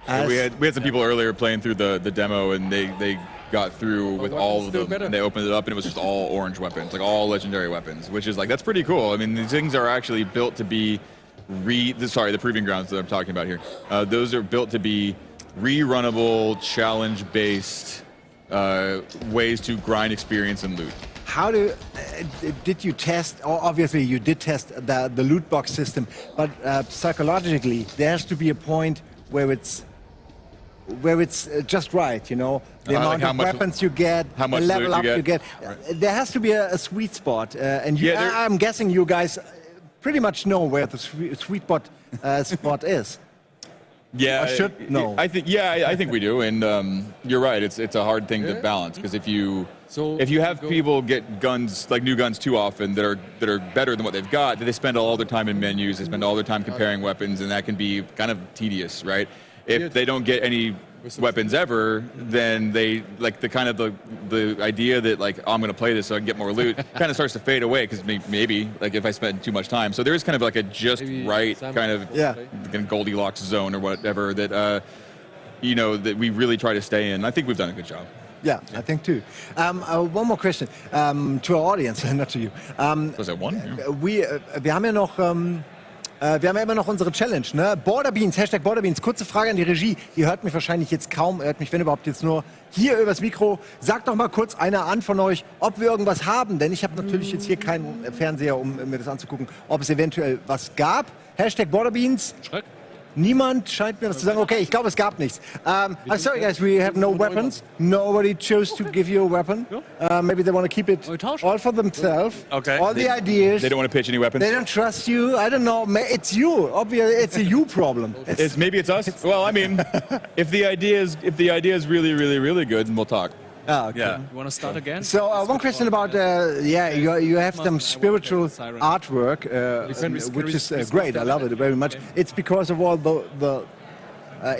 As- We had some people earlier playing through the demo, and they got through with all of still them. better. And they opened it up, and it was just all orange weapons, like all legendary weapons, which is like that's pretty cool. I mean, these things are actually built to be the proving grounds that I'm talking about here. Those are built to be rerunnable, challenge-based ways to grind experience and loot. How did you test? Obviously, you did test the loot box system, but psychologically, there has to be a point where it's just right. The Like amount how of much- weapons you get, how much the level loot up you you get. get. There has to be a sweet spot, and I'm guessing you guys pretty much know where the sweet spot is. Yeah, I should know. I think we do, and you're right. It's a hard thing to balance because if you have people get guns like new guns too often that are better than what they've got, they spend all their time in menus, they spend all their time comparing weapons, and that can be kind of tedious, right? If they don't get any weapons ever, then they like the idea that like I'm going to play this so I can get more loot kind of starts to fade away because maybe like if I spend too much time. So there is kind of like a just right kind of Goldilocks zone or whatever that that we really try to stay in. I think we've done a good job. Yeah, I think too. One more question to our audience, not to you. Was that one? Yeah. Wir haben ja noch Wir haben ja immer noch unsere Challenge, ne? Borderbeans, Hashtag Borderbeans. Kurze Frage an die Regie. Ihr hört mich wahrscheinlich jetzt kaum, hört mich, wenn überhaupt, jetzt nur hier übers Mikro. Sagt doch mal kurz einer an von euch, ob wir irgendwas haben. Denn ich habe natürlich jetzt hier keinen Fernseher, um mir das anzugucken, ob es eventuell was gab. Hashtag Borderbeans. Schreck. Niemand scheint mir das zu sagen. Okay, ich glaube, es gab nichts. I'm sorry, guys, we have no weapons. Nobody chose to give you a weapon. Maybe they want to keep it all for themselves. Okay. All the ideas. They don't want to pitch any weapons. They don't trust you. I don't know. It's you. Obviously, it's a you problem. Maybe it's us. Well, I mean, if the idea is really good, then we'll talk. Ah, okay. Yeah. You want to start again? So one question about you have some spiritual artwork, which is great. I love it very much. It's because of all the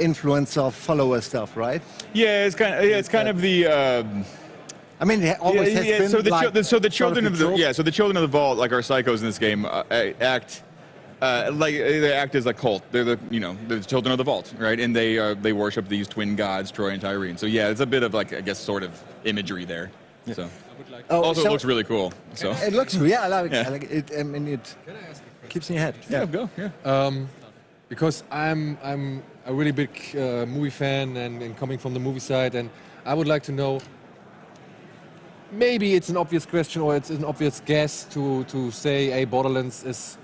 influence of follower stuff, right? Yeah, it's kind of the. I mean, it always has been so the like the children of the trope. so the children of the vault, like our psychos in this game, act. Like they act as a cult. They're the children of the vault, right? And they worship these twin gods, Troy and Tyrene. So yeah, it's a bit of like, I guess, sort of imagery there. Yeah. So also it looks really cool. So it looks, yeah, I like it. I like it. I mean, it keeps in your head. yeah, go. Yeah. Because I'm a really big movie fan and coming from the movie side, and I would like to know. Maybe it's an obvious question or it's an obvious guess to say, hey, Borderlands is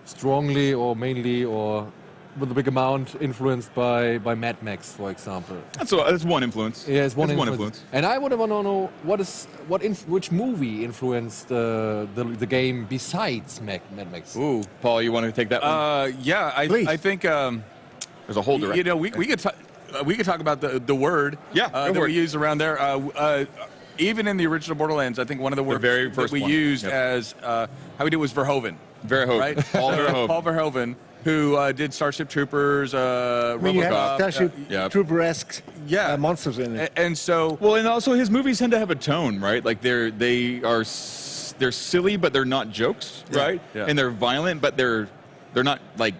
strongly or mainly or with a big amount influenced by Mad Max, for example. That's one influence. Yeah, it's one That's influence. And I would want to know which movie influenced the game besides Mad Max. Ooh, Paul, you want to take that one? Yeah, I think There's a whole direction. you know we could talk about the word that we use around there. Even in the original Borderlands, I think one of the words very that first we one. used Yep. as how we did was Verhoeven. Verhoeven. Right? Paul Verhoeven. Paul Verhoeven, who did Starship Troopers, I mean, you have RoboCop. Starship yeah. Trooper-esque Yeah. monsters in it. And so, Well, and also his movies tend to have a tone, right? Like they're silly, but they're not jokes, right? Yeah. And they're violent, but they're not like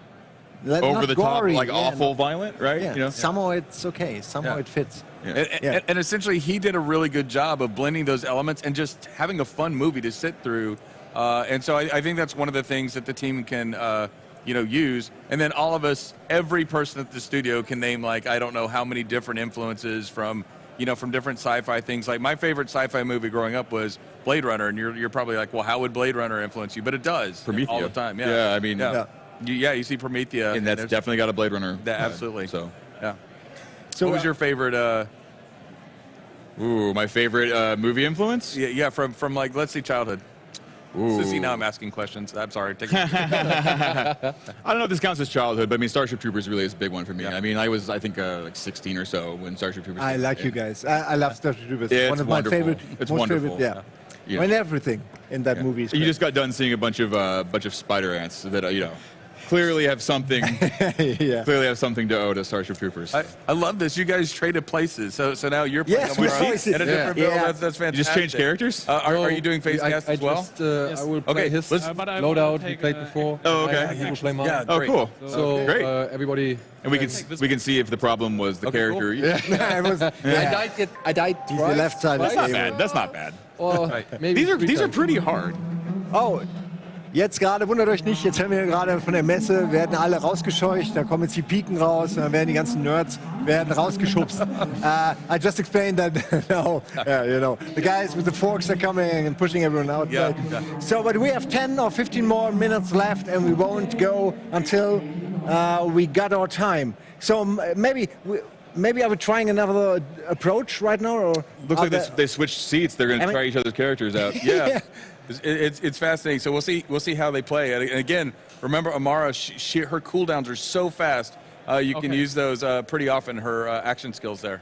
Not over the top, gory, like yeah, awful no. violent, right? Yeah. You know? Somehow it's okay. Somehow Yeah. it fits. Yeah. and essentially, he did a really good job of blending those elements and just having a fun movie to sit through. And so I think that's one of the things that the team can, use. And then all of us, every person at the studio can name, like, I don't know how many different influences from different sci-fi things. Like, my favorite sci-fi movie growing up was Blade Runner. And you're probably like, well, how would Blade Runner influence you? But it does. Promethea. All the time. Yeah. Yeah, I mean, You see Promethea. and that's definitely got a Blade Runner. Absolutely. So, Yeah. So What was your favorite? my favorite movie influence? Yeah, from like, let's see, childhood. Ooh. Sissy, now I'm asking questions. I'm sorry. Take I don't know if this counts as childhood, but I mean, Starship Troopers really is a big one for me. Yeah. I mean, I was, like 16 or so when Starship Troopers. I came like out. you guys. I love Starship Troopers. Yeah, One it's of my wonderful. favorite. It's most wonderful. Favorite, yeah. Yeah. And everything in that movie is You great. just got done seeing a bunch of spider ants that clearly have something. yeah. Clearly have something to owe to Starship Troopers. I love this. You guys traded places, so now you're playing Yes, somewhere we else switched. in a different Yeah. build. Yeah. That's fantastic. You just changed characters? Are you doing face cast as well? I will play Okay, his let's- but I loadout wanna he take, played before. Oh, okay. He will play mine. Yeah. Oh, Great. cool. So Great. Everybody. And we can see if the problem was the Okay, character. cool. I was, I died He's twice. the left side of That's the not game. bad. That's not bad. Or maybe These are three times. pretty hard. Oh, jetzt gerade, wundert euch nicht, jetzt haben wir gerade von der Messe, werden alle rausgescheucht, da kommen jetzt die Piken raus, dann werden die ganzen Nerds werden rausgeschubst. I just explained that, the guys with the forks are coming and pushing everyone out. Yeah. So, but we have 10 or 15 more minutes left and we won't go until we got our time. So maybe are we trying another approach right now? Or Looks like they switched seats. They're going to try each other's characters out. Yeah. It's fascinating. So we'll see how they play. And again, remember Amara, her cooldowns are so fast. You can use those pretty often. Her action skills there.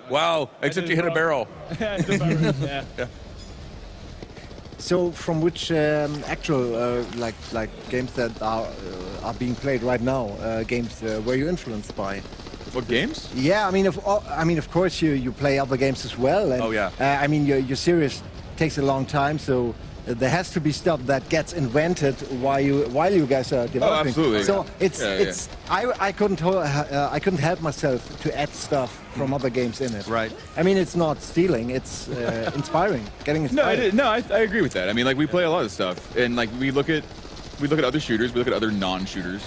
Wow! Except you hit a barrel. Yeah. So, from which actual like games that are being played right now, games were you influenced by? What games? Yeah, I mean, of course, you play other games as well. And, Oh, yeah. I mean, your series takes a long time, so there has to be stuff that gets invented while you guys are developing. absolutely. So Yeah. I couldn't help myself to add stuff from other games in it. Right. I mean, it's not stealing; it's inspiring, getting No, inspired. I agree with that. I mean, like we play a lot of stuff, and like we look at we look at other shooters, we look at other non-shooters.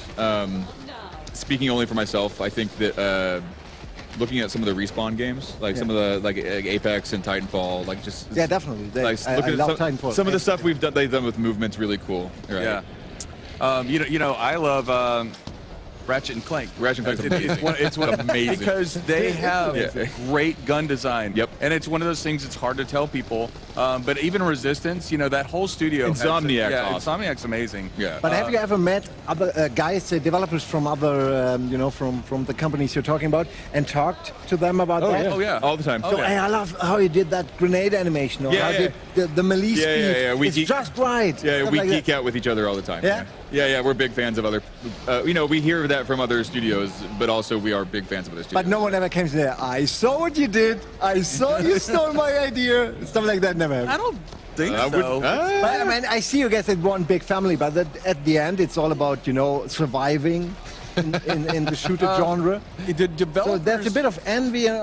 Speaking only for myself, I think that looking at some of the Respawn games, like some of the like Apex and Titanfall, like just definitely. I love Titanfall. Some of the stuff they've done with movement's really cool. Right? Yeah. You know, I love Ratchet and Clank. Ratchet and Clank. It's one amazing because they have great gun design. Yep. And it's one of those things that's hard to tell people. But even Resistance, you know, that whole studio. Insomniac's awesome. Insomniac's amazing. Yeah. But have you ever met other guys, developers from other, from the companies you're talking about, and talked to them about that? Yeah. Oh yeah, all the time. So hey, I love how you did that grenade animation, or how you did the melee speed. It's just right. Yeah, we geek out with each other all the time. Yeah? Yeah, we're big fans of other. We hear that from other studios, but also we are big fans of other studios. But no one ever came to there. I saw what you did. I saw you stole my idea. Stuff like that never happened. I don't think so. But, I mean, I see you guys as one big family, but at the end, it's all about surviving in the shooter genre. The developers. So there's a bit of envy and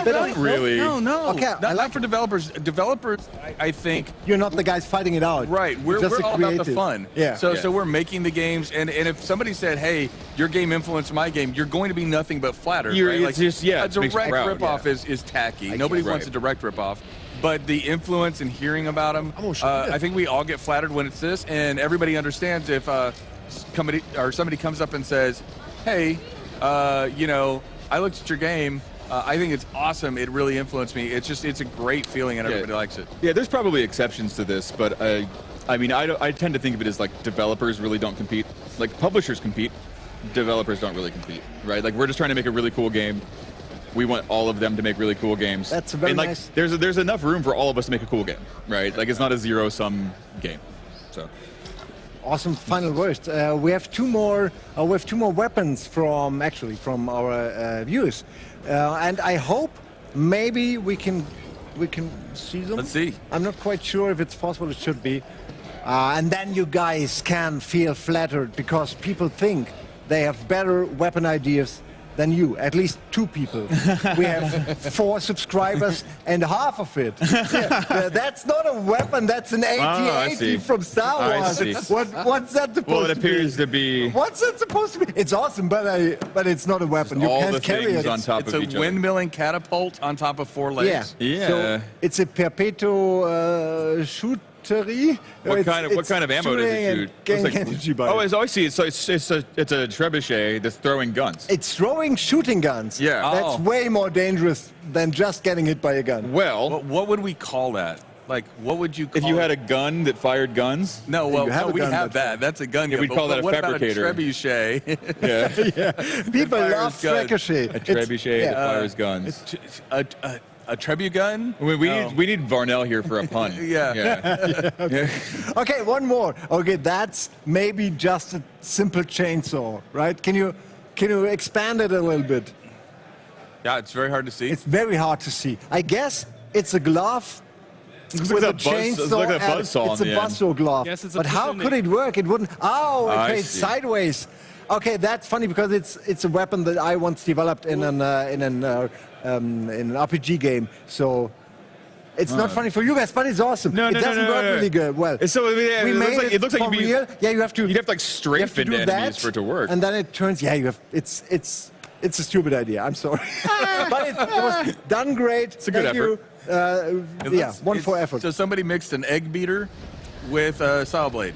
Not really. No. Okay, not for developers. Developers, I think. You're not the guys fighting it out. Right, we're just all about the fun. Yeah. So we're making the games, and if somebody said, "Hey, your game influenced my game," you're going to be nothing but flattered. Right? It's just, a it makes you direct proud, ripoff is tacky. Nobody wants a direct ripoff. But the influence and hearing about them, I think we all get flattered when it's this, and everybody understands if somebody comes up and says, "Hey, I looked at your game. I think it's awesome. It really influenced me." It's a great feeling, and everybody likes it. Yeah, there's probably exceptions to this, but I tend to think of it as like developers really don't compete. Like publishers compete, developers don't really compete, right? Like we're just trying to make a really cool game. We want all of them to make really cool games. That's very nice. There's enough room for all of us to make a cool game, right? Like it's not a zero-sum game. So. Awesome final words. We have two more weapons from our viewers, and I hope maybe we can see them. Let's see. I'm not quite sure if it's possible. It should be, and then you guys can feel flattered because people think they have better weapon ideas than you. At least 2 people. We have 4 subscribers, and half of it. That's not a weapon. That's an AT-AT from Star Wars. What's that supposed to be? Well, it appears to be. What's that supposed to be? It's awesome, but it's not a weapon. You can't carry it. On top It's of a each other. windmilling catapult on top of 4 legs. Yeah. So it's a perpetual shootery. What kind of ammo does it shoot? Getting energy by it. I see. It's a trebuchet that's throwing guns. It's throwing shooting guns. Yeah. That's way more dangerous than just getting hit by a gun. Well, What would we call that? Like, what would you call if you had it? a gun that fired guns, No, You have a we gun have that- that. That's a gun. Yeah, we'd call that a what fabricator. About a trebuchet? yeah, People fires love guns. Ricochet. a trebuchet that fires guns. a trebu gun? We need Varnell here for a pun. Yeah. Okay, one more. Okay, that's maybe just a simple chainsaw, right? Can you expand it a little bit? Yeah, it's very hard to see. It's very hard to see. I guess it's a glove Looks with like a a buzz- chainsaw. looks like a added. buzzsaw It's on a the end. buzzsaw glove. Yes, it's a but how positioning. could it work? It wouldn't. Oh, I okay, it's see. sideways. Okay, that's funny because it's a weapon that I once developed in an RPG game. So. It's not funny for you guys, but it's awesome. No, it doesn't work really good. Well, So yeah, we it made looks like for you'd be- real. Yeah, you have to. You'd have to like you strafe have to into do enemies that, for it to work. and then it turns. Yeah, you have. It's a stupid idea. I'm sorry, but it was done great. It's a good Thank you. One for effort. So somebody mixed an egg beater with a saw blade.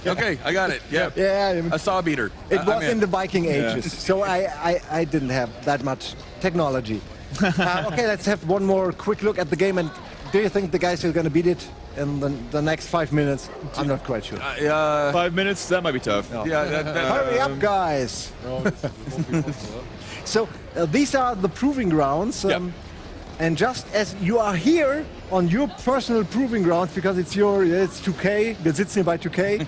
Okay, I got it. Yeah. Yeah, A saw beater. it I'm was in the Viking ages, so I didn't have that much technology. Okay, let's have one more quick look at the game. And do you think the guys are going to beat it in the next 5 minutes? I'm not quite sure. 5 minutes, that might be tough. Yeah. Hurry up, guys! No, it won't be possible. So these are the proving grounds. And just as you are here on your personal proving grounds, because it's 2K, wir sitzen hier bei 2K.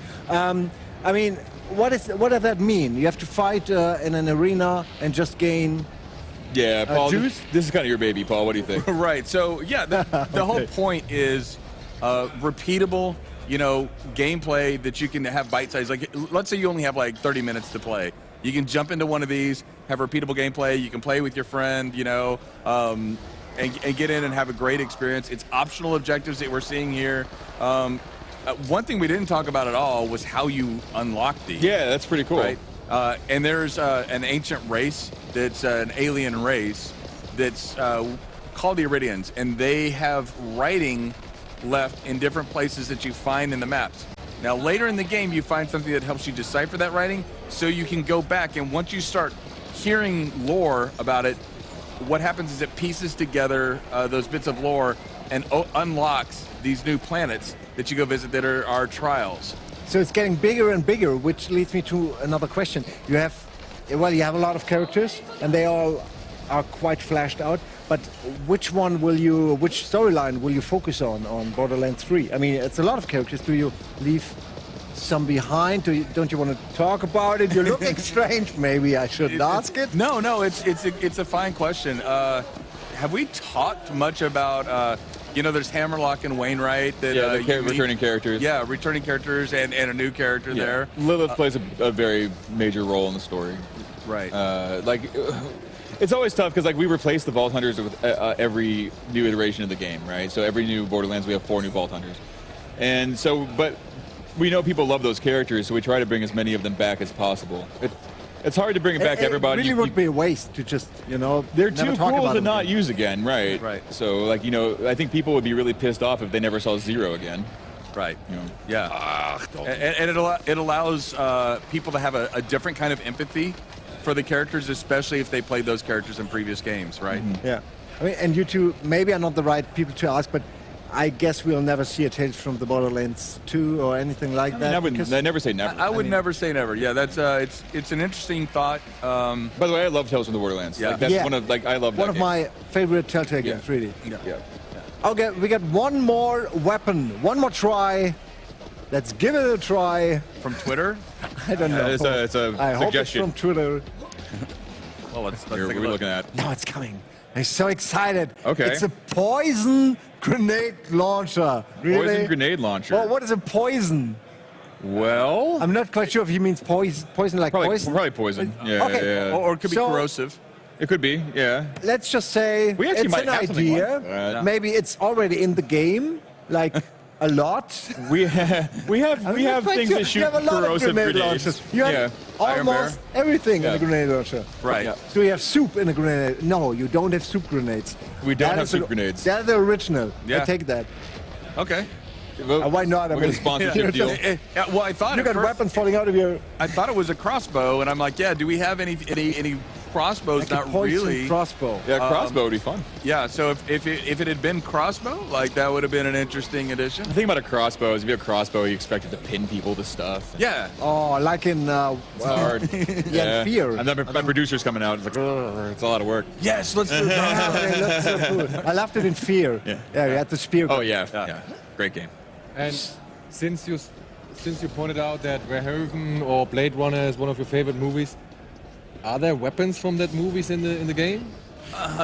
I mean, what does that mean? You have to fight in an arena and just gain. Yeah, Paul, Juice? this is kind of your baby, Paul. What do you think? Right. So yeah, the whole point is repeatable, gameplay that you can have bite size. Like, let's say you only have like 30 minutes to play. You can jump into one of these, have repeatable gameplay. You can play with your friend, and get in and have a great experience. It's optional objectives that we're seeing here. one thing we didn't talk about at all was how you unlock these. Yeah, that's pretty cool. Right. And there's an ancient race that's an alien race that's called the Iridians, and they have writing left in different places that you find in the maps. Now, later in the game, you find something that helps you decipher that writing, so you can go back, and once you start hearing lore about it, what happens is it pieces together those bits of lore and unlocks these new planets that you go visit that are trials. So it's getting bigger and bigger, which leads me to another question. You have a lot of characters, and they all are quite flashed out. But which storyline will you focus on Borderlands 3? I mean, it's a lot of characters. Do you leave some behind? Don't you want to talk about it? You're looking strange. Maybe I shouldn't ask it. No, it's a fine question. Have we talked much about? There's Hammerlock and Wainwright. That, returning characters. Yeah, returning characters and a new character there. Lilith plays a very major role in the story. Right. It's always tough because we replace the Vault Hunters with every new iteration of the game, right? So every new Borderlands, we have 4 new Vault Hunters. And so, but we know people love those characters, so we try to bring as many of them back as possible. It's hard to bring back everybody. It really would be a waste to just, they're too cool to not use again, right? Right. So, I think people would be really pissed off if they never saw Zero again. Right. Yeah. And it allows people to have a different kind of empathy for the characters, especially if they played those characters in previous games, right? Mm-hmm. Yeah. I mean, and you two maybe are not the right people to ask, but I guess we'll never see a Tales from the Borderlands 2 or anything like that. I never say never. I would never say never. Yeah, that's it's an interesting thought. By the way, I love Tales from the Borderlands. Yeah. That's one of I love one that of game. my favorite Telltale games, really. Yeah. Okay, we got one more weapon, one more try. Let's give it a try. From Twitter? I don't know. It's a I hope it's suggestion. from Twitter. Well, let's Here, take what a are we look. looking at? No, it's coming. I'm so excited. Okay. It's a poison grenade launcher. Really? Poison grenade launcher. Well, what is a poison? Well, I'm not quite sure if he means poison like poison. probably poison. Yeah, Okay. yeah. Or it could be So- corrosive. It could be. Yeah. Let's just say We actually it's might an have something idea. like that. Maybe it's already in the game, like a lot. We have things that shoot you have a lot of corrosive grenade grenades. launchers. You have Iron almost everything in Yeah. a grenade launcher. Right. Yeah. Do you have soup in a grenade? No, you don't have soup grenades. We don't That have is soup grenades. That's the original. Yeah. I take that. Okay. Why not? I We'll get a mean, sponsorship deal. Yeah, well, I thought You at got first- weapons falling out of your I thought it was a crossbow, and I'm like, yeah. Do we have any crossbows? like a Not poison really. crossbow. Yeah, crossbow would be fun. Yeah. So if it had been crossbow, that would have been an interesting addition. The thing about a crossbow is if you have a crossbow, you expect it to pin people to stuff. Yeah. Oh, like in It's hard. in Fear. And then my producer's coming out. It's like, "Ugh, it's a lot of work. Yes. Let's do it. Okay, let's do it. I loved it in Fear. Yeah. Yeah, you had the spear. Oh yeah. Great game. And since you pointed out that Verhoeven or Blade Runner is one of your favorite movies, are there weapons from that movies in the game?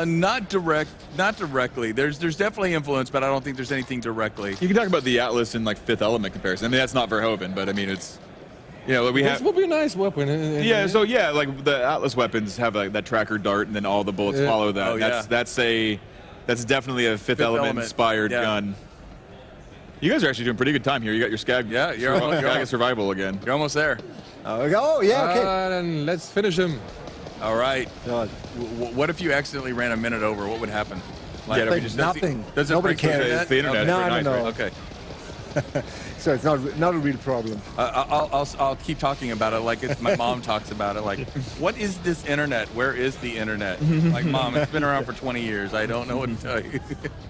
Not directly. There's definitely influence, but I don't think there's anything directly. You can talk about the Atlas and Fifth Element comparison. I mean, that's not Verhoeven, but I mean, it's we This have. would be a nice weapon. Yeah, so the Atlas weapons have that tracker dart, and then all the bullets Yeah. follow that. Oh, yeah. That's definitely a Fifth Element inspired yeah. gun. You guys are actually doing pretty good time here. You got your Skag. Yeah, you're Skag survival again. You're almost there. Oh, yeah, okay. Then let's finish him. All right. God. What if you accidentally ran a minute over? What would happen? Yeah, Like, nothing. Does it Nobody break the cares. internet? It's the internet. No, Very no, nice, no. right? Okay. So it's not a real problem. I'll keep talking about it like my mom talks about it. Like, what is this internet? Where is the internet? Like, Mom, it's been around for 20 years. I don't know what to tell you.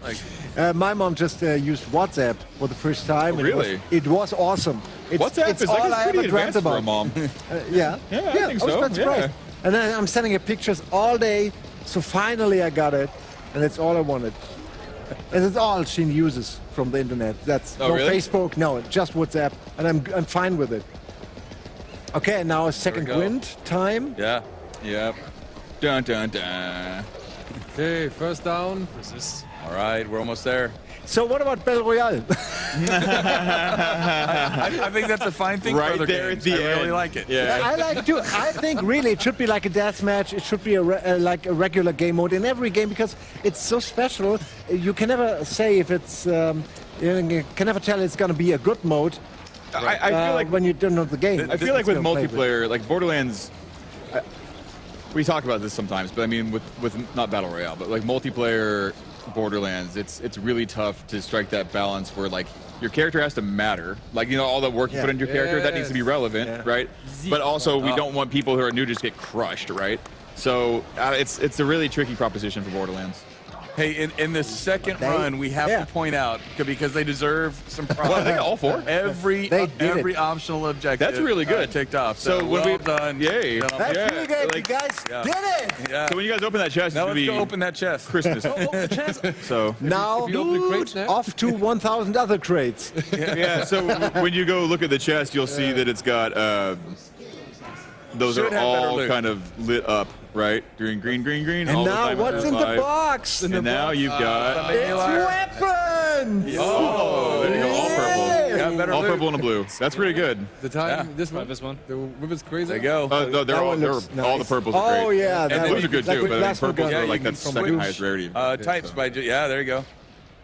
Like, My mom just used WhatsApp for the first time. and Really? It was awesome. WhatsApp it's is all like I pretty ever dreamt advanced for about. a mom. Yeah. Yeah, I think I was so, quite surprised. yeah. And then I'm sending her pictures all day. So finally I got it. And that's all I wanted. And that's all she uses from the internet. That's Oh, no really? Facebook, no, just WhatsApp. And I'm fine with it. Okay, now second go. wind time. yeah. Yep. Dun dun dun. Okay, first down. This is All right, we're almost there. So what about Battle Royale? I think that's a fine thing for Right other there games. at the I really end. like it. Yeah. I like to. I think really it should be like a death match. It should be like a regular game mode in every game because it's so special. You can never say if it's. You can never tell it's going to be a good mode. I feel like when you don't know the game. I feel like with It's gonna play multiplayer, like Borderlands, we talk about this sometimes, but I mean with not Battle Royale, but like multiplayer Borderlands, it's really tough to strike that balance where like your character has to matter. Like, you know, all the work you Yeah. put into your character, that needs to be relevant, Yeah. right? But also we don't want people who are new to just get crushed, right? So it's a really tricky proposition for Borderlands. Hey, in the second run, we have Yeah. to point out because they deserve some props. Well, I think all four. Every They did every it. optional objective. That's really good. Ticked off. So So when well we- done. Yay. gentlemen. That's Yeah, really good. like- You guys Yeah. did it. Yeah. So when you guys open that chest, Now it's let's gonna go be open that chest. Christmas. So Now if you open the crates now? off to 1,000 other crates. yeah, so when you go look at the chest, you'll see that it's got those Should are have better all loot. kind of lit up, right? Green, green, green, green. And all the now time what's in the five. box? And now you've got It's weapons. oh, there you go, all purple, Yeah, better all loot. purple and a blue. That's pretty good. The time, Yeah. this one, This one. the whip crazy. There you go. No, they're That all one looks all the nice. purples are great. Oh yeah, And that blues one- are good like too, with but I think plasma purples gun. are you like can that's second switch. highest rarity. Types by yeah, there you go.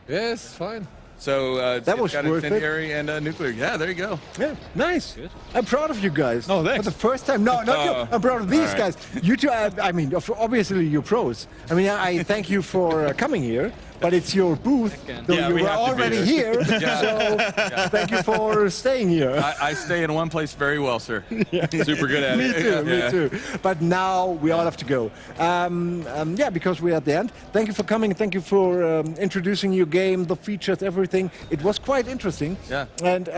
Yes, fine. So That it's was got worth it. incendiary and nuclear. Yeah, there you go. Yeah, nice. I'm proud of you guys. Oh, thanks. For the first time. No, not you. I'm proud of these all right. guys. You two, I mean, obviously you're pros. I mean, I thank you for coming here, but it's your booth. Though Yeah, you we were have to be already here, so thank you for staying here. I stay in one place very well, sir. Super good at Me it. too, me Yeah. too. But now we all have to go. Yeah, because we're at the end. Thank you for coming. Thank you for introducing your game, the features, everything. It was quite interesting. Yeah. And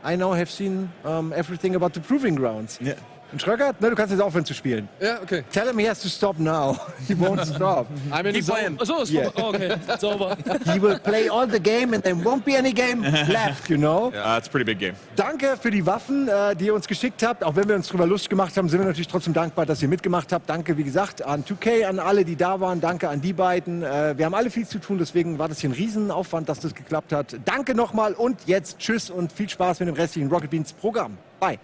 I now have seen everything about the Proving Grounds. Yeah. Und Schröckert, ne, du kannst jetzt aufhören zu spielen. Yeah, okay. Tell him he has to stop now. He won't stop. I'm in Keep the zone. playing. Achso, ist Yeah. oh, okay. It's over. He will play all the game and there won't be any game left, you know? It's a pretty big game. Danke für die Waffen, die ihr uns geschickt habt. Auch wenn wir uns drüber lustig gemacht haben, sind wir natürlich trotzdem dankbar, dass ihr mitgemacht habt. Danke, wie gesagt, an 2K, an alle, die da waren. Danke an die beiden. Wir haben alle viel zu tun, deswegen war das hier ein Riesenaufwand, dass das geklappt hat. Danke nochmal und jetzt tschüss und viel Spaß mit dem restlichen Rocket Beans Programm. Bye.